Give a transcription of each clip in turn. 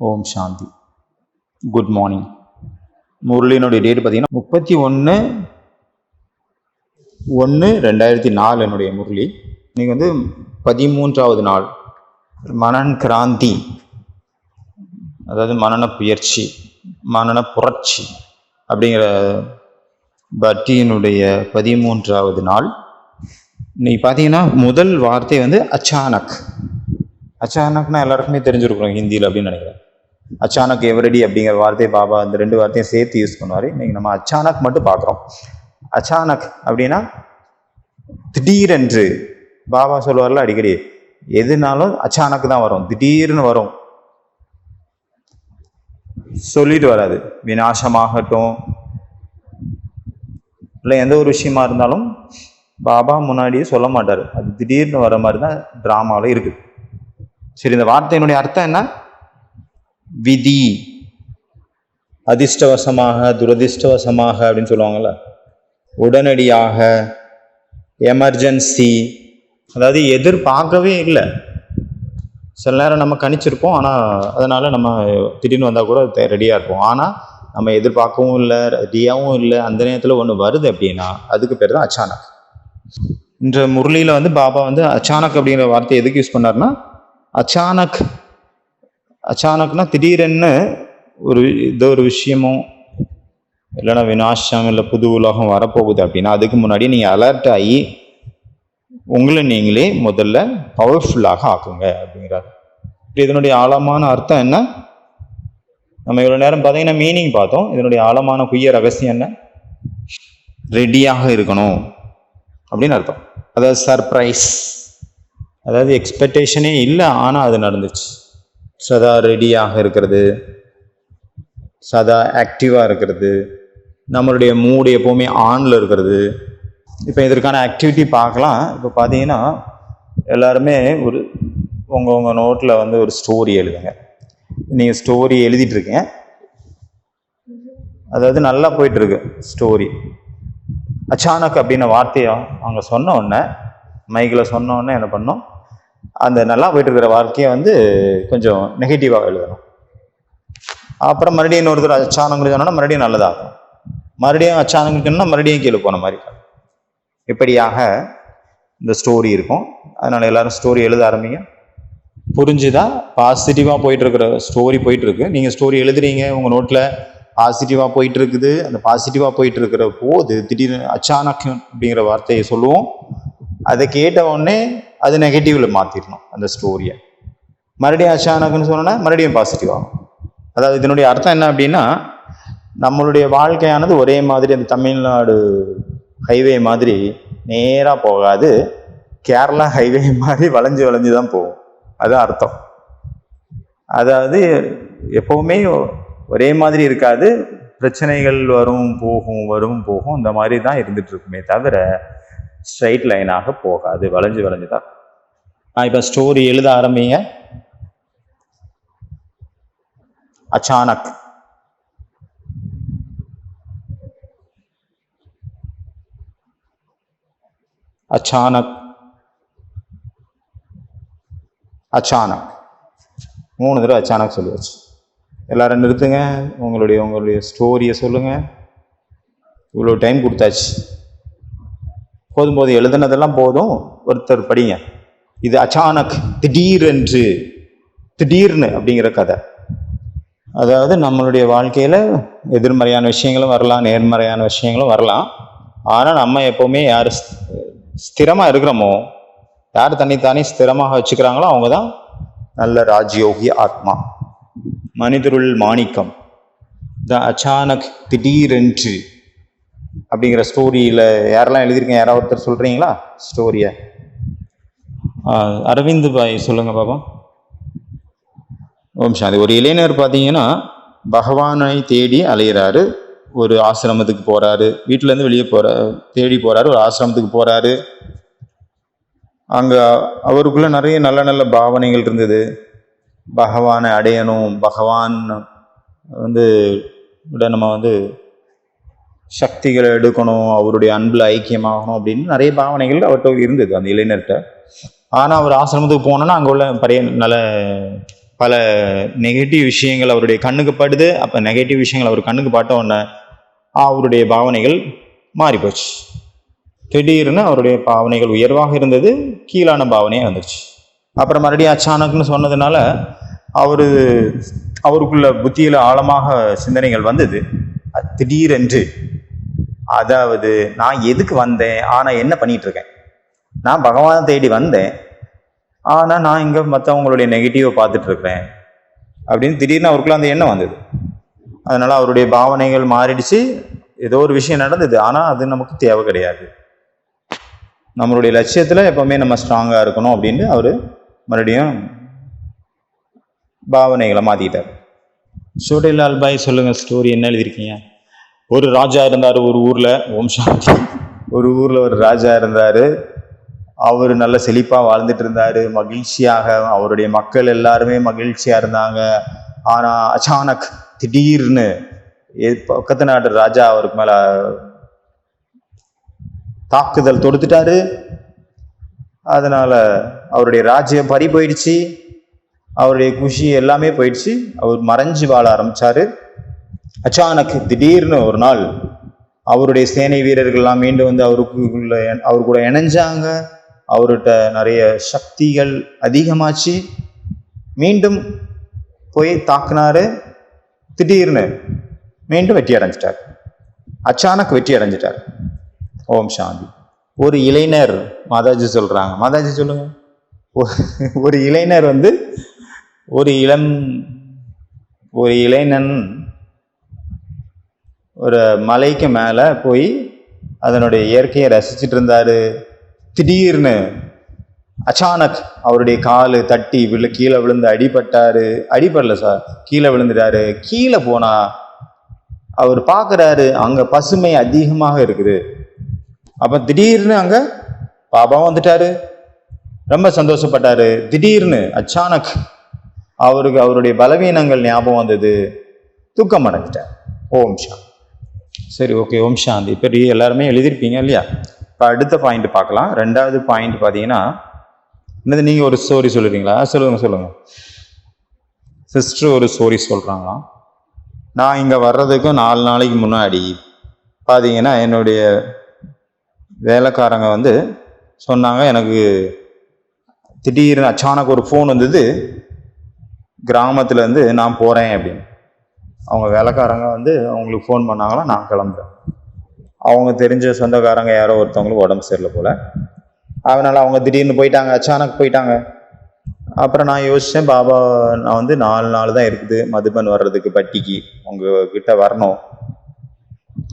ஓம் Shanti. Good morning. முரளியினுடைய date பார்த்தீங்கன்னா 31/1/2004 என்னுடைய முரளி. இன்னைக்கு வந்து 13வது நாள் மனன் கிராந்தி, அதாவது மனன புயற்சி, மனன புரட்சி அப்படிங்கிற பட்டியினுடைய 13வது நாள். இன்னைக்கு பார்த்தீங்கன்னா முதல் வார்த்தை வந்து அச்சானக். அச்சானக்னா எல்லாருக்குமே தெரிஞ்சிருக்கிறோம் ஹிந்தியில் அப்படின்னு நினைக்கிறேன். அச்சானக் எவரடி அப்படிங்கிற வார்த்தையை பாபா அந்த ரெண்டு வார்த்தையும் சேர்த்து யூஸ் பண்ணுவார். இன்னைக்கு நம்ம அச்சானக் மட்டும் பார்க்குறோம். அச்சானக் அப்படின்னா திடீரென்று. பாபா சொல்லுவார்ல அடிக்கடி, எதுனாலும் அச்சானக்கு தான் வரும், திடீர்னு வரும், சொல்லிட்டு வராது. விநாசமாகட்டும் இல்லை எந்த ஒரு விஷயமா இருந்தாலும் பாபா முன்னாடியே சொல்ல மாட்டார். அது திடீர்னு வர மாதிரி தான் ட்ராமாவில் இருக்குது. சரி, இந்த வார்த்தையினுடைய அர்த்தம் என்ன? விதி, அதிர்ஷ்டவசமாக, துரதிர்ஷ்டவசமாக அப்படின்னு சொல்லுவாங்கல்ல, உடனடியாக, எமர்ஜென்சி. அதாவது எதிர்பார்க்கவே இல்லை. சில நேரம் நம்ம கணிச்சிருப்போம், ஆனால் அதனால நம்ம திடீர்னு வந்தால் கூட ரெடியாக இருப்போம். ஆனால் நம்ம எதிர்பார்க்கவும் இல்லை, ரெடியாகவும் இல்லை. அந்த நேரத்தில் ஒன்று வருது அப்படின்னா அதுக்கு பேர் தான் அச்சானக். இன்ற முரளியில் வந்து பாபா வந்து அச்சானக் அப்படிங்கிற வார்த்தையை எதுக்கு யூஸ் பண்ணார்னா, அச்சானக்னா திடீரென்னு ஒரு விஷயமோ இல்லைன்னா விநாசம் இல்லை புது உலகம் வரப்போகுது அப்படின்னா அதுக்கு முன்னாடி நீங்கள் அலர்ட் ஆகி உங்களை நீங்களே முதல்ல பவர்ஃபுல்லாக ஆக்குங்க அப்படிங்கிறார். இதனுடைய ஆழமான அர்த்தம் என்ன? நம்ம இவ்வளோ நேரம் பார்த்தீங்கன்னா மீனிங் பார்த்தோம். இதனுடைய ஆழமான குய்ய ரகசியம் என்ன? ரெடியாக இருக்கணும் அப்படின்னு அர்த்தம். அதாவது சர்ப்ரைஸ், அதாவது எக்ஸ்பெக்டேஷனே இல்லை ஆனால் அது நடந்துச்சு. சதா ரெடியாக இருக்கிறது, சதா ஆக்டிவாக இருக்கிறது, நம்மளுடைய மூடு எப்போவுமே ஆனில் இருக்கிறது. இப்போ இதற்கான ஆக்டிவிட்டி பார்க்கலாம். இப்போ பார்த்தீங்கன்னா எல்லாருமே உங்கள் நோட்டில் வந்து ஒரு ஸ்டோரி எழுதுங்க. நீங்கள் ஸ்டோரி எழுதிட்டுருக்கீங்க, அதாவது நல்லா போயிட்டுருக்கு ஸ்டோரி. அச்சானக் அப்படின்ன வார்த்தையை அவங்க சொன்ன உடனே, மைக்கில் சொன்ன உடனே என்ன பண்ணோம், அந்த நல்லா போயிட்டு இருக்கிற வாழ்க்கையை வந்து கொஞ்சம் நெகட்டிவாக எழுதணும். அப்புறம் மறுபடியும் இன்னொருத்தர் அச்சானங்கிறது சொன்னோன்னா மறுபடியும் நல்லதாகும், மறுபடியும் அச்சானங்கிறது சொன்னால் மறுபடியும் கீழே போன மாதிரி. இப்படியாக இந்த ஸ்டோரி இருக்கும். அதனால எல்லாரும் ஸ்டோரி எழுத ஆரம்பிங்க. புரிஞ்சுதா? பாசிட்டிவாக போயிட்டு இருக்கிற ஸ்டோரி போயிட்டு இருக்கு. நீங்கள் ஸ்டோரி எழுதுறீங்க, உங்கள் நோட்டில் பாசிட்டிவாக போயிட்டு இருக்குது. அந்த பாசிட்டிவாக போயிட்டு இருக்கிற போது திடீர்னு அச்சானக் அப்படிங்கிற வார்த்தையை சொல்லுவோம். அதை கேட்ட உடனே அது நெகட்டிவில் மாற்றிடணும் அந்த ஸ்டோரியை. மறுபடியும் அச்சானக்குன்னு சொன்னோன்னா மறுபடியும் பாசிட்டிவாகும். அதாவது இதனுடைய அர்த்தம் என்ன அப்படின்னா, நம்மளுடைய வாழ்க்கையானது ஒரே மாதிரி அந்த தமிழ்நாடு ஹைவே மாதிரி நேராக போகாது, கேரளா ஹைவே மாதிரி வளைஞ்சு வளைஞ்சு தான் போகும். அதுதான் அர்த்தம். அதாவது எப்போவுமே ஒரே மாதிரி இருக்காது, பிரச்சனைகள் வரும் போகும் வரும் போகும், இந்த மாதிரி தான் இருந்துட்டு இருக்குமே தவிர ஸ்ட்ரைட் லைனாக போகாது, வளைஞ்சு வளைஞ்சு தான். இப்போ ஸ்டோரி எழுத ஆரம்பிங்க. அச்சானக், அச்சானக், அச்சானக், 3 தடவை அச்சானக் சொல்லியாச்சு. எல்லாரும் நிறுத்துங்க. உங்களுடைய ஸ்டோரியை சொல்லுங்க. இவ்வளோ டைம் கொடுத்தாச்சு, போதும் எழுதுனதெல்லாம் போதும். ஒருத்தர் படிங்க. இது அச்சானக், திடீரென்று, திடீர்னு அப்படிங்கிற கதை. அதாவது நம்மளுடைய வாழ்க்கையில் எதிர்மறையான விஷயங்களும் வரலாம், நேர்மறையான விஷயங்களும் வரலாம். ஆனால் நம்ம எப்போவுமே யார் ஸ்திரமாக இருக்கிறோமோ, யார் தன்னைத்தானே ஸ்திரமாக வச்சுக்கிறாங்களோ அவங்க தான் நல்ல ராஜயோகி ஆத்மா, மனிதருள் மாணிக்கம். த அச்சானக், திடீரென்று அப்படிங்கிற ஸ்டோரியில் யாரெல்லாம் எழுதியிருக்கீங்க? யாராவது ஒருத்தர் சொல்கிறீங்களா ஸ்டோரியை? அரவிந்த் பாய் சொல்லுங்கள் பாப்பா. ஓம் சாந்தி. ஒரு இளைஞர் பார்த்தீங்கன்னா பகவானை தேடி அலையிறாரு. ஒரு ஆசிரமத்துக்கு போகிறாரு, வீட்டிலேருந்து வெளியே தேடி போகிறாரு, ஒரு ஆசிரமத்துக்கு போகிறாரு. அங்கே அவருக்குள்ளே நிறைய நல்ல நல்ல பாவனைகள் இருந்தது. பகவானை அடையணும், பகவான் வந்து நம்ம வந்து சக்திகளை எடுக்கணும், அவருடைய அன்பில் ஐக்கியமாகணும் அப்படின்னு நிறைய பாவனைகள் அவர்கிட்ட இருந்தது அந்த இளைஞர்கிட்ட. ஆனால் அவர் ஆசிரமத்துக்கு போனோன்னா அங்கே உள்ள நல்ல பல நெகட்டிவ் விஷயங்கள் அவருடைய கண்ணுக்கு படுது. அப்போ நெகட்டிவ் விஷயங்கள் அவர் கண்ணுக்கு பட்ட உடனே அவருடைய பாவனைகள் மாறி போச்சு. திடீர்னு அவருடைய பாவனைகள் உயர்வாக இருந்தது, கீழான பாவனையாக வந்துருச்சு. அப்புறம் மறுபடியும் அச்சானக்னு சொன்னதுனால அவருக்குள்ள புத்தியில் ஆழமாக சிந்தனைகள் வந்தது. திடீரென்று, அதாவது நான் எதுக்கு வந்தேன், ஆனால் என்ன பண்ணிட்டு இருக்கேன், நான் பகவானை தேடி வந்தேன், ஆனால் நான் இங்கே மற்றவங்களுடைய நெகட்டிவை பார்த்துட்டு இருக்கிறேன் அப்படின்னு திடீர்னு அவருக்குள்ள அந்த எண்ணம் வந்தது. அதனால அவருடைய பாவனைகள் மாறிடுச்சு. ஏதோ ஒரு விஷயம் நடந்தது, ஆனால் அது நமக்கு தேவை கிடையாது. நம்மளுடைய லட்சியத்தில் எப்பவுமே நம்ம ஸ்ட்ராங்காக இருக்கணும் அப்படின்னு அவர் மறுபடியும் பாவனைகளை மாற்றிக்கிட்டார். சோடைலால் பாய், சொல்லுங்கள், ஸ்டோரி என்ன எழுதியிருக்கீங்க? ஒரு ராஜா இருந்தார் ஒரு ஊரில். ஓம் சாந்தி. ஒரு ஊரில் ஒரு ராஜா இருந்தார். அவர் நல்ல செழிப்பாக வாழ்ந்துட்டு இருந்தார், மகிழ்ச்சியாக. அவருடைய மக்கள் எல்லாருமே மகிழ்ச்சியாக இருந்தாங்க. ஆனால் அச்சானக் திடீர்னு பக்கத்து நாட்டு ராஜா அவருக்கு மேலே தாக்குதல் தொடுத்துட்டாரு. அதனால அவருடைய ராஜ்யம் பறி போயிடுச்சு, அவருடைய குஷி எல்லாமே போயிடுச்சு. அவர் மறைஞ்சு வாழ ஆரம்பிச்சாரு. அச்சானக் திடீர்னு ஒரு நாள் அவருடைய சேனை வீரர்கள்லாம் மீண்டும் வந்து அவர் கூட இணைஞ்சாங்க. அவர்கிட்ட நிறைய சக்திகள் அதிகமாச்சு. மீண்டும் போய் தாக்குனாரு. திடீர்னு மீண்டும் வெற்றி அடைஞ்சிட்டார். அச்சானக் வெற்றி அடைஞ்சிட்டார். ஓம் சாந்தி. ஒரு இளைஞர், மாதாஜி சொல்றாங்க, மாதாஜி சொல்லுங்க. ஒரு இளைஞர் வந்து ஒரு இளைஞன் ஒரு மலைக்கு மேலே போய் அதனுடைய இயற்கையை ரசிச்சுட்டு இருந்தாரு. திடீர்னு அச்சானக் அவருடைய காலு தட்டி கீழே விழுந்து அடிபடல சார், கீழே விழுந்துட்டாரு. கீழே போனா அவர் பார்க்குறாரு, அங்க பசுமை அதிகமாக இருக்குது. அப்ப திடீர்னு அங்க பாபா வந்துட்டாரு. ரொம்ப சந்தோஷப்பட்டாரு. திடீர்னு அச்சானக் அவருக்கு அவருடைய பலவீனங்கள் ஞாபகம் வந்தது, தூக்கம் அடைஞ்சிட்டார். ஓம் சாந்தி. சரி, ஓகே, ஓம் சாந்தி. இப்போ எல்லாருமே எழுதியிருப்பீங்க இல்லையா? இப்போ அடுத்த பாயிண்ட் பார்க்கலாம். 2வது பாயிண்ட் பார்த்தீங்கன்னா, என்னது, நீங்கள் ஒரு ஸ்டோரி சொல்லுறீங்களா? சொல்லுங்க. சிஸ்டர் ஒரு ஸ்டோரி சொல்கிறாங்களாம். நான் இங்கே வர்றதுக்கு 4 நாளைக்கு முன்னாடி பார்த்தீங்கன்னா என்னுடைய வேலைக்காரங்க வந்து சொன்னாங்க, எனக்கு திடீர்னு அச்சானக் ஒரு ஃபோன் வந்தது கிராமத்துலேருந்து, நான் போகிறேன் அப்படின்னு. அவங்க வேலைக்காரங்க வந்து அவங்களுக்கு ஃபோன் பண்ணாங்களா, நான் கிளம்புறேன். அவங்க தெரிஞ்ச சொந்தக்காரங்க யாரோ ஒருத்தவங்களுக்கு உடம்பு சரியில்லை போல். அதனால் அவங்க திடீர்னு போயிட்டாங்க, அச்சானக் போயிட்டாங்க. அப்புறம் நான் யோசித்தேன், பாபா நான் வந்து 4 நாள் தான் இருக்குது மதுபன் வர்றதுக்கு, பட்டிக்கு உங்ககிட்ட வரணும்.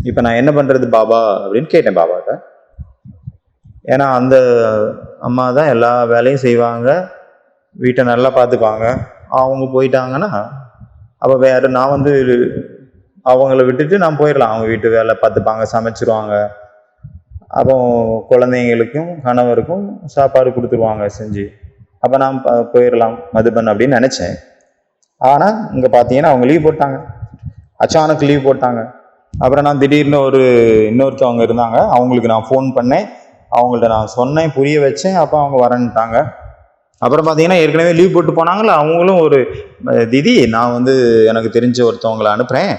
இப்போ நான் என்ன பண்ணுறது பாபா அப்படின்னு கேட்டேன் பாபாட்ட. ஏன்னா அந்த அம்மா தான் எல்லா வேலையும் செய்வாங்க, வீட்டை நல்லா பார்த்துப்பாங்க. அவங்க போயிட்டாங்கன்னா அப்போ வேறு நான் வந்து அவங்கள விட்டுட்டு நான் போயிடலாம். அவங்க வீட்டு வேலை பார்த்துப்பாங்க, சமைச்சிருவாங்க. அப்போ குழந்தைங்களுக்கும் கணவருக்கும் சாப்பாடு கொடுத்துருவாங்க செஞ்சு. அப்போ நான் போயிடலாம் மதுபன் அப்படின்னு நினச்சேன். ஆனால் இங்கே பார்த்தீங்கன்னா அவங்க லீவ் போட்டாங்க, அச்சானக் லீவ் போட்டாங்க. அப்புறம் நான் திடீர்னு இன்னொருத்தவங்க இருந்தாங்க, அவங்களுக்கு நான் ஃபோன் பண்ணேன், அவங்கள்ட்ட நான் சொன்னேன், புரிய வச்சேன். அப்போ அவங்க வரன்ட்டாங்க. அப்புறம் பார்த்தீங்கன்னா ஏற்கனவே லீவ் போட்டு போனாங்களா, அவங்களும் ஒரு திதி, நான் வந்து எனக்கு தெரிஞ்ச ஒருத்தவங்களை அனுப்புகிறேன்,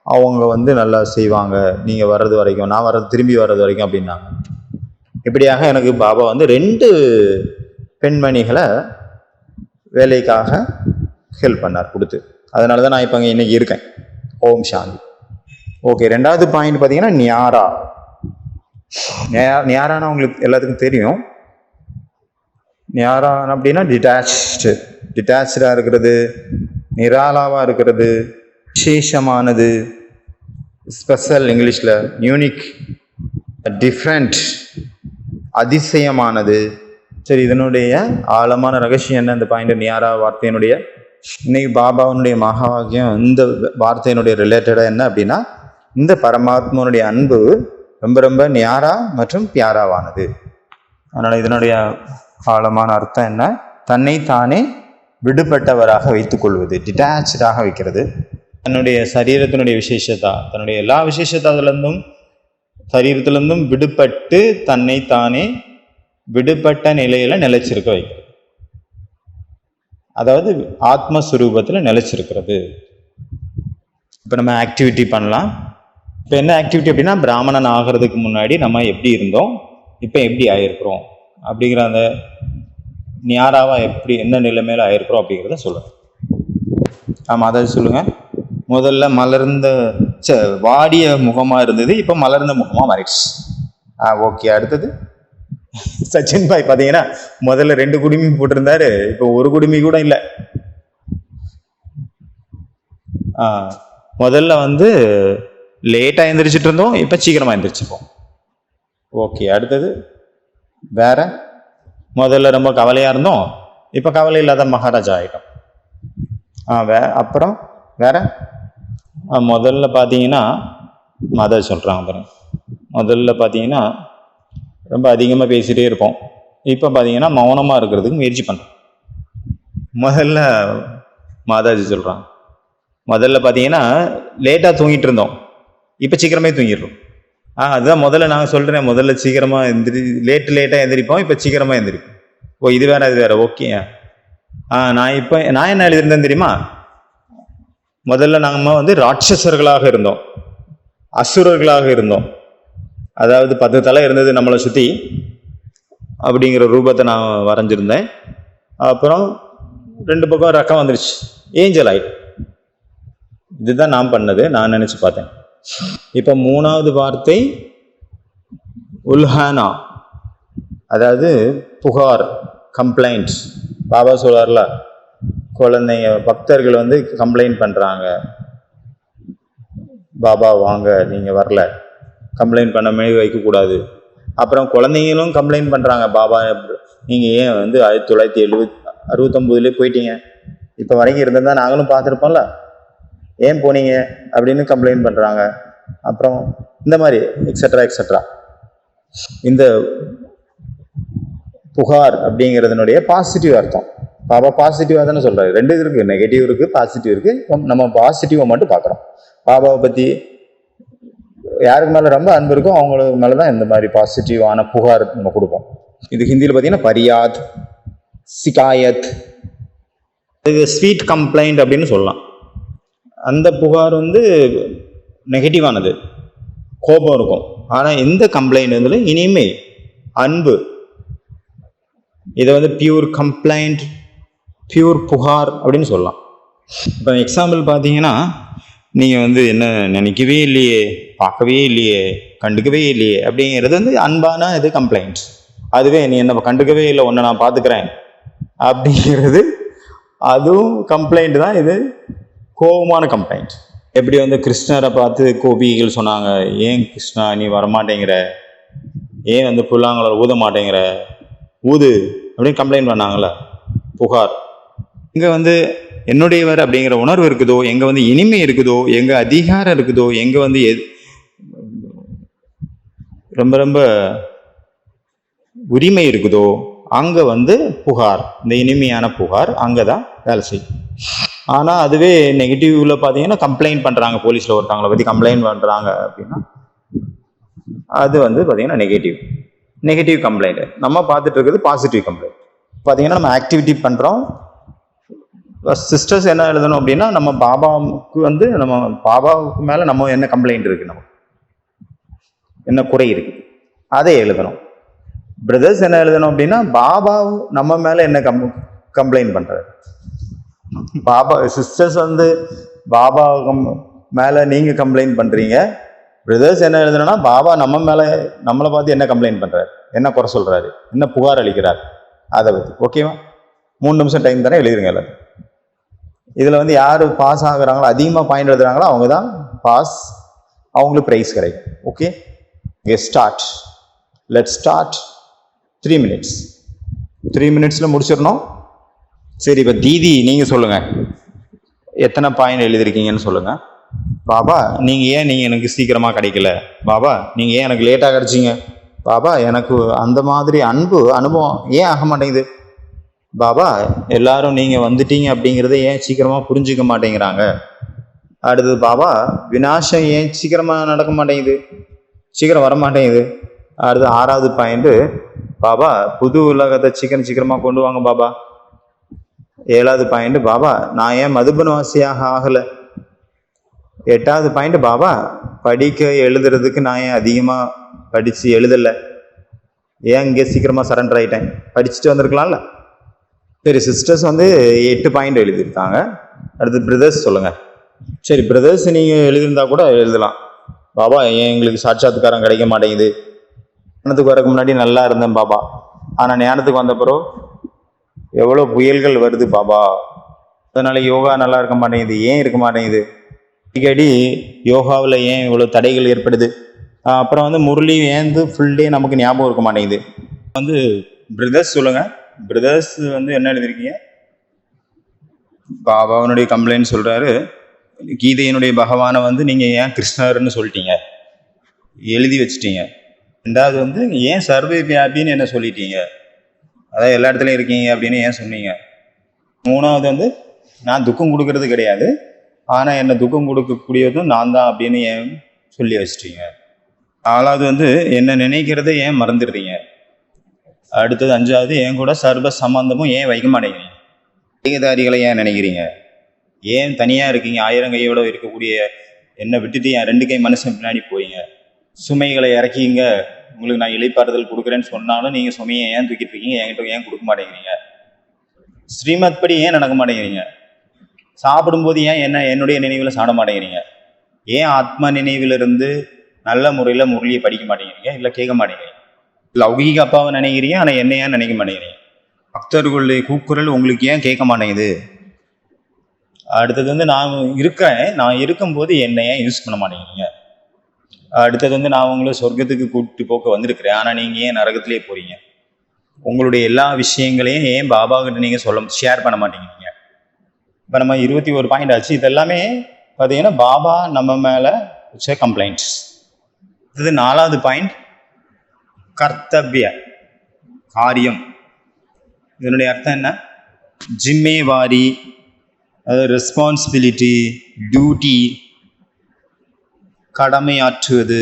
அவங்க வந்து நல்லா செய்வாங்க நீங்கள் வர்றது வரைக்கும், நான் திரும்பி வர்றது வரைக்கும் அப்படின்னாங்க. இப்படியாக எனக்கு பாபா வந்து 2 பெண்மணிகளை வேலைக்காக ஹெல்ப் பண்ணார் கொடுத்து. அதனால தான் நான் இப்போ இங்கே இன்னைக்கு இருக்கேன். ஓம் சாந்தி. ஓகே, 2வது பாயிண்ட் பார்த்தீங்கன்னா ஞாரா. ஞாரானா உங்களுக்கு எல்லாத்துக்கும் தெரியும். ஞாரான் அப்படின்னா டிட்டாச்சாக இருக்கிறது, நிராலாவாக இருக்கிறது, விசேஷமானது, ஸ்பெஷல், இங்கிலீஷில் யூனிக், டிஃப்ரெண்ட், அதிசயமானது. சரி, இதனுடைய ஆழமான ரகசியம் என்ன? இந்த பாயிண்ட் ஞாரா வார்த்தையினுடைய இன்னைக்கு பாபாவுடைய மகா வாக்கியம் இந்த வார்த்தையினுடைய ரிலேட்டடாக என்ன அப்படின்னா, இந்த பரமாத்மனுடைய அன்பு ரொம்ப ரொம்ப ஞாரா மற்றும் பியாராவானது. அதனால் இதனுடைய ஆழமான அர்த்தம் என்ன? தன்னை தானே விடுபட்டவராக வைத்துக் கொள்வது, டிட்டாச்சாக வைக்கிறது. தன்னுடைய சரீரத்தினுடைய விசேஷத்தா, தன்னுடைய எல்லா விசேஷத்திலிருந்தும் சரீரத்திலிருந்தும் விடுபட்டு தன்னை தானே விடுபட்ட நிலையில நிலைச்சிருக்க வைக்கிறது. அதாவது ஆத்மஸ்வரூபத்தில் நிலைச்சிருக்கிறது. இப்போ நம்ம ஆக்டிவிட்டி பண்ணலாம். இப்போ என்ன ஆக்டிவிட்டி அப்படின்னா, பிராமணன் ஆகிறதுக்கு முன்னாடி நம்ம எப்படி இருந்தோம், இப்போ எப்படி ஆயிருக்கிறோம் அப்படிங்கிற அந்த ஞாராவா எப்படி என்ன நிலைமையில ஆயிருக்கிறோம் அப்படிங்கிறத சொல்லுங்க. ஆமாம், அதாவது சொல்லுங்க. முதல்ல மலர்ந்த வாடிய முகமா இருந்தது, இப்போ மலர்ந்த முகமா மாறிடுச்சு. ஓகே. அடுத்தது சச்சின் பாய் பார்த்தீங்கன்னா முதல்ல 2 குடுமி போட்டிருந்தாரு, இப்போ 1 குடுமி கூட இல்லை. முதல்ல வந்து லேட்டா எந்திரிச்சிட்டு இருந்தோம், இப்போ சீக்கிரமா எந்திரிச்சிருப்போம். ஓகே. அடுத்தது வேற, முதல்ல ரொம்ப கவலையா இருந்தோம், இப்போ கவலை இல்லாத மகாராஜா ஆயிட்டோம். அப்புறம் வேற, முதல்ல பார்த்தீங்கன்னா மத சொல்றாங்க பாருங்க. முதல்ல பார்த்தீங்கன்னா ரொம்ப அதிகமாக பேசிகிட்டே இருப்போம், இப்போ பார்த்தீங்கன்னா மௌனமாக இருக்கிறதுக்கு முயற்சி பண்ணுறோம். முதல்ல மாதாஜி சொல்கிறாங்க, முதல்ல பார்த்தீங்கன்னா லேட்டாக தூங்கிட்டு இருந்தோம், இப்போ சீக்கிரமே தூங்கிடுறோம். அதுதான் முதல்ல நான் சொல்கிறேன், முதல்ல சீக்கிரமாக லேட்டாக எந்திரிப்போம், இப்போ சீக்கிரமாக எந்திரிப்போம். ஓ, இது வேற அது வேற. ஓகே. நான் என்ன எழுதியிருந்தேன் தெரியுமா? முதல்ல நம்ம வந்து ராட்சசர்களாக இருந்தோம், அசுரர்களாக இருந்தோம். அதாவது 10 தலை இருந்தது நம்மளை சுற்றி அப்படிங்கிற ரூபத்தை நான் வரைஞ்சிருந்தேன். அப்புறம் 2 பக்கம் ரக்கம் வந்துருச்சு, ஏஞ்சல் ஆயிட்டு. இதுதான் நான் பண்ணது, நான் நினைச்சு பார்த்தேன். இப்போ 3வது வார்த்தை உல்ஹானா, அதாவது புகார், கம்ப்ளைண்ட். பாபா சொல்றார்ல, குழந்தைங்க பக்தர்கள் வந்து கம்ப்ளைண்ட் பண்றாங்க, பாபா வாங்க நீங்க வரல, கம்ப்ளைண்ட் பண்ண மாரி வைக்கக்கூடாது. அப்புறம் குழந்தைங்களும் கம்ப்ளைண்ட் பண்ணுறாங்க, பாபா நீங்கள் ஏன் வந்து 1969 போயிட்டீங்க, இப்போ வரைக்கும் இருந்திருந்தா நாங்களும் பார்த்துருப்போம்ல, ஏன் போனீங்க அப்படின்னு கம்ப்ளைண்ட் பண்ணுறாங்க. அப்புறம் இந்த மாதிரி எக்ஸட்ரா எக்ஸட்ரா. இந்த புகார் அப்படிங்கிறதுனுடைய பாசிட்டிவ் அர்த்தம். பாபா பாசிட்டிவாக தானே சொல்கிறாரு. 2 இது இருக்குது, நெகட்டிவ் இருக்குது, பாசிட்டிவ் இருக்குது. நம்ம பாசிட்டிவை மட்டும் பார்க்குறோம். பாபாவை பற்றி யாருக்கு மேலே ரொம்ப அன்பு இருக்கோ அவங்களுக்கு மேலே தான் இந்த மாதிரி பாசிட்டிவான புகார் நம்ம கொடுப்போம். இது ஹிந்தியில் பார்த்தீங்கன்னா பரியாத், சிகாயத், இது ஸ்வீட் கம்ப்ளைண்ட் அப்படின்னு சொல்லலாம். அந்த புகார் வந்து நெகட்டிவானது, கோபம் இருக்கும். ஆனால் இந்த கம்ப்ளைண்ட் வந்து இனிமே அன்பு. இதை வந்து பியூர் கம்ப்ளைண்ட், பியூர் புகார் அப்படின்னு சொல்லலாம். இப்போ எக்ஸாம்பிள் பார்த்தீங்கன்னா, நீங்கள் வந்து என்ன நினைக்கவே இல்லையே, பார்க்கவே இல்லையே, கண்டுக்கவே இல்லையே அப்படிங்கிறது வந்து அன்பான இது கம்ப்ளைண்ட். அதுவே நீ என்ன கண்டுக்கவே இல்லை, ஒன்றை நான் பார்த்துக்கிறேன் அப்படிங்கிறது அதுவும் கம்ப்ளைண்ட் தான். இது கோபமான கம்ப்ளைண்ட். எப்படி வந்து கிருஷ்ணரை பார்த்து கோபிகள் சொன்னாங்க, ஏன் கிருஷ்ணா நீ வரமாட்டேங்கிற, ஏன் வந்து புல்லாங்களை ஊத மாட்டேங்கிற, ஊது அப்படின்னு கம்ப்ளைண்ட் பண்ணாங்களே, புகார். இங்கே வந்து என்னுடையவர் அப்படிங்கிற உணர்வு இருக்குதோ, எங்கே வந்து இனிமை இருக்குதோ, எங்கே அதிகாரம் இருக்குதோ, எங்கே வந்து ரொம்ப ரொம்ப உரிமை இருக்குதோ, அங்கே வந்து புகார், இந்த இனிமையான புகார் அங்கே தான் வேலை செய்யும். ஆனால் அதுவே நெகட்டிவ்ல பார்த்தீங்கன்னா கம்ப்ளைண்ட் பண்ணுறாங்க, போலீஸில் ஒருத்தவங்களை பற்றி கம்ப்ளைண்ட் பண்ணுறாங்க அப்படின்னா அது வந்து பார்த்தீங்கன்னா நெகட்டிவ் கம்ப்ளைண்ட். நம்ம பார்த்துட்டு இருக்கிறது பாசிட்டிவ் கம்ப்ளைண்ட். பார்த்தீங்கன்னா நம்ம ஆக்டிவிட்டி பண்ணுறோம். சிஸ்டர்ஸ் என்ன எழுதணும் அப்படின்னா, நம்ம பாபாவுக்கு வந்து நம்ம பாபாவுக்கு மேலே நம்ம என்ன கம்ப்ளைண்ட் இருக்குது, நம்ம என்ன குறை இருக்குது அதை எழுதணும். பிரதர்ஸ் என்ன எழுதணும் அப்படின்னா, பாபா நம்ம மேலே என்ன கம்ப்ளைண்ட் பண்ணுறாரு. பாபா சிஸ்டர்ஸ் வந்து பாபா மேலே நீங்கள் கம்ப்ளைண்ட் பண்ணுறீங்க. பிரதர்ஸ் என்ன எழுதணும்னா, பாபா நம்ம மேலே நம்மளை பார்த்து என்ன கம்ப்ளைண்ட் பண்ணுறாரு, என்ன குறை சொல்கிறாரு, என்ன புகார் அளிக்கிறார், அதை பற்றி. ஓகேவா? 3 நிமிஷம் டைம் தானே, எழுதிருங்க எல்லாரும். இதில் வந்து யார் பாஸ் ஆகுறாங்களோ, அதிகமாக பாயிண்ட் எழுதுறாங்களோ அவங்க தான் பாஸ், அவங்களுக்கு ப்ரைஸ் கிடைக்கும். Okay, let's start. 3 minutes. 3 minutesல முடிச்சிடணும். சரி, இப்போ தீதி நீங்கள் சொல்லுங்கள், எத்தனை பாயிண்ட் எழுதிருக்கீங்கன்னு சொல்லுங்கள். பாபா நீங்கள் ஏன் எனக்கு சீக்கிரமாக கிடைக்கல, பாபா நீங்கள் ஏன் எனக்கு லேட்டாக கிடைச்சிங்க, பாபா எனக்கு அந்த மாதிரி அனுபவம் ஏன் ஆக மாட்டேங்குது, பாபா எல்லாரும் நீங்கள் வந்துட்டீங்க அப்படிங்கிறத ஏன் சீக்கிரமாக புரிஞ்சிக்க மாட்டேங்கிறாங்க. அடுத்தது, பாபா விநாசம் ஏன் சீக்கிரமாக நடக்க மாட்டேங்குது, சீக்கிரம் வர மாட்டேங்குது. அடுத்து 6வது பாயிண்ட்டு, பாபா புது உலகத்தை சீக்கிரமாக கொண்டு வாங்க பாபா. 7வது பாயிண்ட், பாபா நான் ஏன் மதுபனவாசியாக ஆகலை. 8வது பாயிண்ட், பாபா படிக்க எழுதுறதுக்கு நான் ஏன் அதிகமாக படித்து எழுதலை, ஏன் இங்கே சீக்கிரமாக சரண்டர் ஆகிட்டேன், படிச்சுட்டு வந்திருக்கலாம்ல. சரி, சிஸ்டர்ஸ் வந்து 8 பாயிண்ட் எழுதியிருக்காங்க. அடுத்து பிரதர்ஸ் சொல்லுங்கள். சரி, பிரதர்ஸ் நீங்கள் எழுதியிருந்தா கூட எழுதலாம். பாபா ஏன் எங்களுக்கு சாட்சாத்காரம் கிடைக்க மாட்டேங்குது, ஞானத்துக்கு வரக்கு முன்னாடி நல்லா இருந்தேன் பாபா, ஆனால் ஞானத்துக்கு வந்த பிறகு எவ்வளோ புயல்கள் வருது பாபா, அதனால யோகா நல்லா இருக்க மாட்டேங்குது, ஏன் இருக்க மாட்டேங்குது, அடிக்கடி யோகாவில் ஏன் இவ்வளோ தடைகள் ஏற்படுது, அப்புறம் வந்து முரளி ஏந்து ஃபுல் டே நமக்கு ஞாபகம் இருக்க மாட்டேங்குது. வந்து பிரதர்ஸ் சொல்லுங்கள். பிரதர்ஸ் வந்து என்ன எழுதிருக்கீங்க? பாபாவனுடைய கம்ப்ளைண்ட் சொல்கிறாரு, கீதையினுடைய பகவானை வந்து நீங்கள் ஏன் கிருஷ்ணர்னு சொல்லிட்டீங்க, எழுதி வச்சிட்டீங்க. 2வது வந்து ஏன் சர்வ வியாபின்னு என்ன சொல்லிட்டீங்க, அதான் எல்லா இடத்துலையும் இருக்கீங்க அப்படின்னு ஏன் சொன்னீங்க. 3வது வந்து நான் துக்கம் கொடுக்கறது கிடையாது, ஆனால் என்னை துக்கம் கொடுக்கக்கூடியதும் நான் தான் அப்படின்னு ஏன் சொல்லி வச்சிட்டீங்க. 4வது வந்து என்ன நினைக்கிறத ஏன் மறந்துடுறீங்க. அடுத்தது 5வது என் கூட சர்வ சம்பந்தமும் ஏன் வைக்க மாட்டேங்கிறீங்க, அதிகதாரிகளை ஏன் நினைக்கிறீங்க, ஏன் தனியாக இருக்கீங்க, 1000 கையோட இருக்கக்கூடிய என்னை விட்டுட்டு என் 2 கை மனுஷன் பின்னாடி போறீங்க, சுமைகளை இறக்கிங்க, உங்களுக்கு நான் இளைப்பாறுதல் கொடுக்குறேன்னு சொன்னாலும் நீங்கள் சுமையை ஏன் தூக்கிட்டு இருக்கீங்க, என்கிட்ட ஏன் கொடுக்க மாட்டேங்கிறீங்க, ஸ்ரீமத் படி ஏன் நடக்க மாட்டேங்கிறீங்க, சாப்பிடும்போது ஏன் என்னுடைய நினைவில் சாட மாட்டேங்கிறீங்க, ஏன் ஆத்மா நினைவிலிருந்து நல்ல முறையில் முரளியை படிக்க மாட்டேங்கிறீங்க, இல்லை கேட்க மாட்டேங்கிறீங்க, லௌகீக அப்பாவை நினைக்கிறீங்க ஆனால் என்ன ஏன் நினைக்க மாட்டேங்கிறீங்க, பக்தர்களுடைய கூக்குரல் உங்களுக்கு ஏன் கேட்க மாட்டேங்குது. அடுத்தது வந்து நான் இருக்கும்போது என்னை ஏன் யூஸ் பண்ண மாட்டேங்கிறீங்க. அடுத்தது வந்து நான் உங்களை சொர்க்கத்துக்கு கூப்பிட்டு போக்க வந்திருக்கிறேன், ஆனால் நீங்கள் ஏன் நரகத்திலே போறீங்க. உங்களுடைய எல்லா விஷயங்களையும் ஏன் பாபா கிட்ட நீங்கள் ஷேர் பண்ண மாட்டேங்கிறீங்க. இப்போ நம்ம 21 பாயிண்ட் ஆச்சு. இதெல்லாமே பார்த்தீங்கன்னா பாபா நம்ம மேலே வச்ச கம்ப்ளைண்ட்ஸ். இது 4வது பாயிண்ட், கர்த்தவ்ய காரியம். இதனுடைய அர்த்தம் என்ன? ஜிம்மேவாரி, அதாவது ரெஸ்பான்சிபிலிட்டி, டியூட்டி, கடமையாற்றுவது,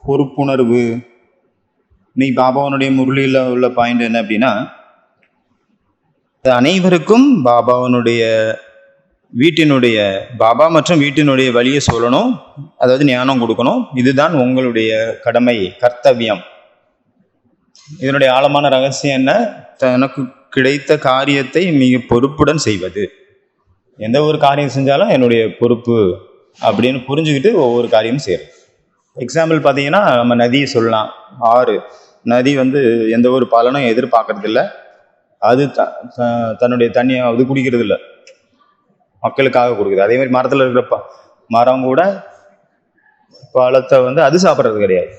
பொறுப்புணர்வு. இன்னைக்கு பாபாவனுடைய முரளியில் உள்ள பாயிண்ட் என்ன அப்படின்னா, அனைவருக்கும் பாபா மற்றும் வீட்டினுடைய வழியை சொல்லணும், அதாவது ஞானம் கொடுக்கணும். இதுதான் உங்களுடைய கடமை, கர்த்தவியம். இதனுடைய ஆழமான ரகசியம் என்ன? தனக்கு கிடைத்த காரியத்தை மிக பொறுப்புடன் செய்வது. எந்த ஒரு காரியம் செஞ்சாலும் என்னுடைய பொறுப்பு அப்படின்னு புரிஞ்சுக்கிட்டு ஒவ்வொரு காரியமும் செய்யறது. எக்ஸாம்பிள் பார்த்தீங்கன்னா, நம்ம நதியை சொல்லலாம். ஆறு, நதி வந்து எந்த ஒரு பலனும் எதிர்பார்க்கறது இல்லை, அது தன்னுடைய தண்ணியை அது குடிக்கிறது இல்லை, மக்களுக்காக கொடுக்குது. அதே மாதிரி மரத்தில் இருக்கிற மரம் கூட பழத்தை வந்து அது சாப்பிட்றது கிடையாது.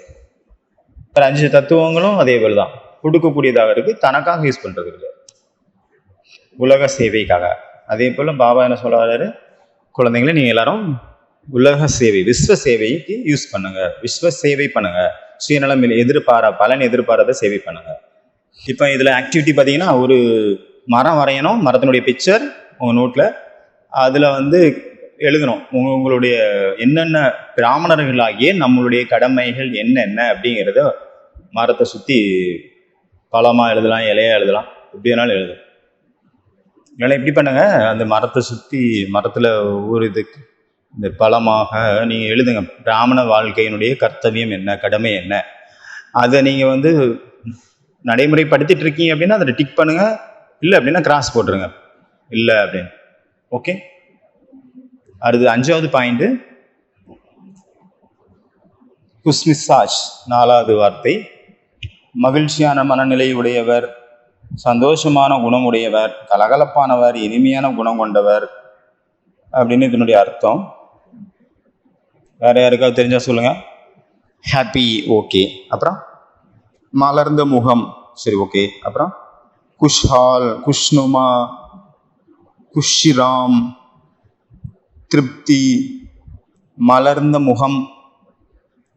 5 தத்துவங்களும் அதே போல தான், கொடுக்கக்கூடியதாக இருக்கு, தனக்காக யூஸ் பண்றது கிடையாது, உலக சேவைக்காக. அதே போல பாபா என்ன சொல்றாரு, குழந்தைங்களே நீங்க எல்லாரும் உலக சேவை, விஸ்வ சேவைக்கு யூஸ் பண்ணுங்க, விஸ்வ சேவை பண்ணுங்க, சுயநலம் பலன் எதிர்பாராத சேவை பண்ணுங்க. இப்போ இதுல ஆக்டிவிட்டி பார்த்தீங்கன்னா, ஒரு மரம் வரையணும், மரத்தினுடைய பிக்சர் உங்க நோட்ல, அதுல வந்து எழுதணும் உங்களுடைய என்னென்ன பிராமணர்களாகிய நம்மளுடைய கடமைகள் என்னென்ன அப்படிங்கிறத மரத்தை சுற்றி பழமா எழுதலாம், இலையா எழுதலாம், எப்படி வேணாலும் எழுதலாம். இதெல்லாம் எப்படி பண்ணுங்க, அந்த மரத்தை சுற்றி மரத்தில் ஒவ்வொரு இதுக்கு இந்த பழமாக நீங்கள் எழுதுங்க. பிராமண வாழ்க்கையினுடைய கர்த்தவியம் என்ன, கடமை என்ன, அதை நீங்கள் வந்து நடைமுறைப்படுத்திட்டு இருக்கீங்க அப்படின்னா அதை டிக் பண்ணுங்க, இல்லை அப்படின்னா கிராஸ் போட்டுருங்க, இல்லை அப்படின்னு. ஓகே. அடுத்து 5வது பாயிண்ட், குஸ்மிசாஜ். 4வது வார்த்தை, மகிழ்ச்சியான மனநிலை உடையவர், சந்தோஷமான குணம் உடையவர், கலகலப்பானவர், இனிமையான குணம் கொண்டவர் அப்படின்னு இதனுடைய அர்த்தம். வேற யாருக்காவது தெரிஞ்சா சொல்லுங்க. Happy, okay. அப்புறம் மலர்ந்த முகம், சரி, ஓகே. அப்புறம் குஷ்ஹால், குஷ்ணுமா, குஷிராம், திருப்தி, மலர்ந்த முகம்,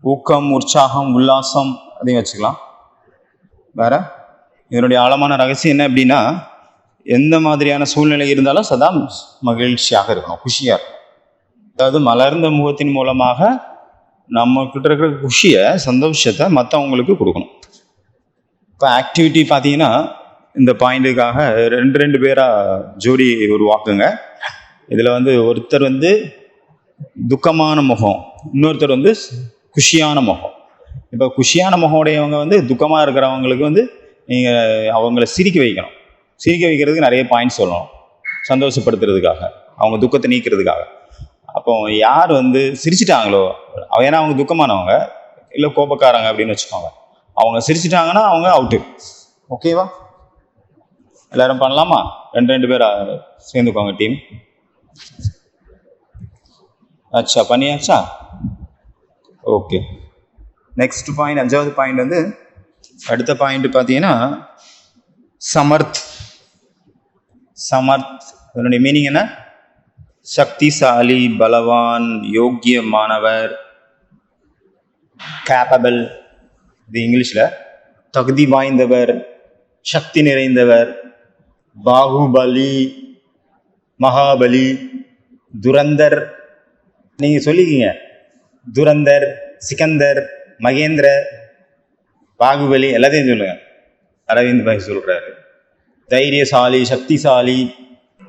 ஊக்கம், உற்சாகம், உல்லாசம், அதையும் வச்சுக்கலாம். வேற இதனுடைய ஆழமான ரகசியம் என்ன அப்படின்னா, எந்த மாதிரியான சூழ்நிலை இருந்தாலும் சதா மகிழ்ச்சியாக இருக்கணும், குஷியாக இருக்கணும். அதாவது மலர்ந்த முகத்தின் மூலமாக நம்ம கிட்ட இருக்கிற குஷியை, சந்தோஷத்தை மற்றவங்களுக்கு கொடுக்கணும். இப்போ ஆக்டிவிட்டி பார்த்தீங்கன்னா, இந்த பாயிண்ட்டுக்காக ரெண்டு ரெண்டு பேராக ஜோடி உருவாக்குங்க. இதில் வந்து ஒருத்தர் வந்து துக்கமான முகம், இன்னொருத்தர் வந்து குஷியான முகம். இப்போ குஷியான முகம் உடையவங்க வந்து துக்கமாக இருக்கிறவங்களுக்கு வந்து நீங்கள் அவங்கள சிரிக்க வைக்கணும். சிரிக்க வைக்கிறதுக்கு நிறைய பாயிண்ட்ஸ் சொல்லணும், சந்தோஷப்படுத்துறதுக்காக, அவங்க துக்கத்தை நீக்கிறதுக்காக. அப்போ யார் வந்து சிரிச்சிட்டாங்களோ, ஏன்னா அவங்க துக்கமானவங்க இல்லை கோபக்காரங்க அப்படின்னு வச்சுக்கோங்க, அவங்க சிரிச்சிட்டாங்கன்னா அவங்க அவுட்டு. ஓகேவா? எல்லாரும் பண்ணலாமா? ரெண்டு ரெண்டு பேரா சேர்ந்துக்கோங்க டீம். அச்சா, பண்ணியாச்சா? ஓகே. நெக்ஸ்ட் பாயிண்ட், 5வது பாயிண்ட் வந்து, அடுத்த பாயிண்ட் பார்த்தீங்கன்னா சமர்த். சமர்த் அதனுடைய மீனிங் என்ன? சக்திசாலி, பலவான், யோக்கியமானவர், கேப்பபிள். இது இங்கிலீஷில் தகுதி வாய்ந்தவர், சக்தி நிறைந்தவர், பாகுபலி, மகாபலி, துரந்தர். நீங்கள் சொல்லிக்கிங்க, துரந்தர், சிக்கந்தர், மகேந்திர, பாகுபலி எல்லாத்தையும் சொல்லுங்க. அரவிந்த் பாய் சொல்கிறாரு. தைரியசாலி, சக்திசாலி,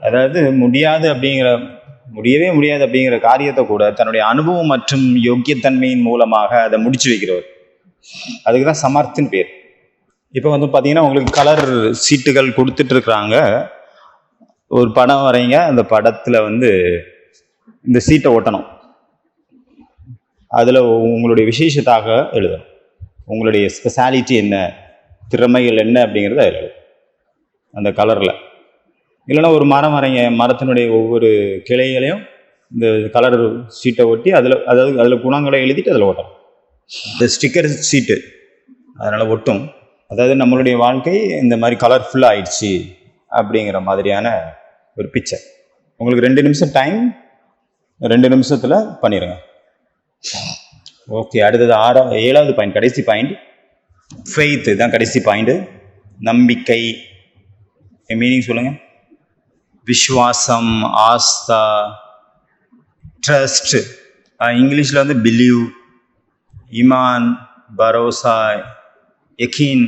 அதாவது முடியவே முடியாது அப்படிங்கிற காரியத்தை கூட தன்னுடைய அனுபவம் மற்றும் யோக்கியத்தன்மையின் மூலமாக அதை முடிச்சு வைக்கிறவர். அதுக்கு தான் சமர்த்தின் பேர். இப்போ வந்து பார்த்தீங்கன்னா உங்களுக்கு கலர் சீட்டுகள் கொடுத்துட்டு இருக்கிறாங்க. ஒரு படம் வரைங்க, அந்த படத்தில் வந்து இந்த சீட்டை ஒட்டணும். அதில் உங்களுடைய விசேஷத்தாக எழுதணும், உங்களுடைய ஸ்பெஷாலிட்டி என்ன, திறமைகள் என்ன அப்படிங்கிறத அதில் எழுதணும் அந்த கலரில். இல்லைன்னா ஒரு மரம் வரைங்க, மரத்தினுடைய ஒவ்வொரு கிளைகளையும் இந்த கலர் சீட்டை ஒட்டி அதில் குணங்களை எழுதிட்டு அதில் ஒட்டணும். இந்த ஸ்டிக்கர் சீட்டு அதனால் ஒட்டும். அதாவது நம்மளுடைய வாழ்க்கை இந்த மாதிரி கலர்ஃபுல்லாக ஆயிடுச்சு அப்படிங்கிற மாதிரியான ஒரு பிக்சர். உங்களுக்கு 2 நிமிஷம் டைம், 2 நிமிஷத்தில் பண்ணிடுங்க. ஓகே. அடுத்தது 7வது பாயிண்ட், கடைசி பாயிண்ட், ஃபெய்த். தான் கடைசி பாயிண்ட், நம்பிக்கை. மீனிங் சொல்லுங்க. விஸ்வாசம், ஆஸ்தா, ட்ரஸ்ட். இங்கிலீஷில் வந்து பிலீவ், ஈமான், பரோசா, யகீன்.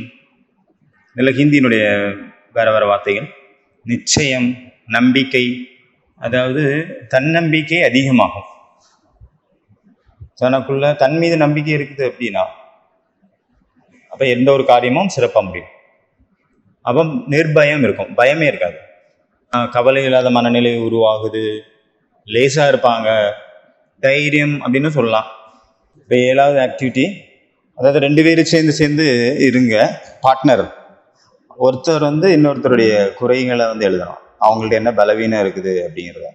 இதில் ஹிந்தியினுடைய வேறு வேறு வார்த்தைகள். நிச்சயம், நம்பிக்கை, அதாவது தன்னம்பிக்கை அதிகமாகும். தனக்குள்ள தன் மீது நம்பிக்கை இருக்குது அப்படின்னா அப்போ எந்த ஒரு காரியமும் சிறப்பாக முடியும். அப்போ நிர்பயம் இருக்கும், பயமே இருக்காது. கவலை இல்லாத மனநிலை உருவாகுது, லேசாக இருப்பாங்க, தைரியம் அப்படின்னு சொல்லலாம். இப்போ 7வது ஆக்டிவிட்டி, அதாவது 2 பேரும் சேர்ந்து இருங்க, பார்ட்னர். ஒருத்தர் வந்து இன்னொருத்தருடைய குறைகளை வந்து எழுதணும், அவங்கள்ட்ட என்ன பலவீனம் இருக்குது அப்படிங்கிறத,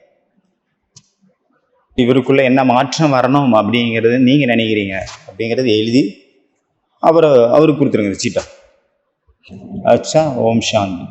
இவருக்குள்ள என்ன மாற்றம் வரணும் அப்படிங்கிறது நீங்கள் நினைக்கிறீங்க அப்படிங்கிறது எழுதி அவருக்கு கொடுத்துருங்க சீட்டா. அச்சா. ஓம் சாந்தி.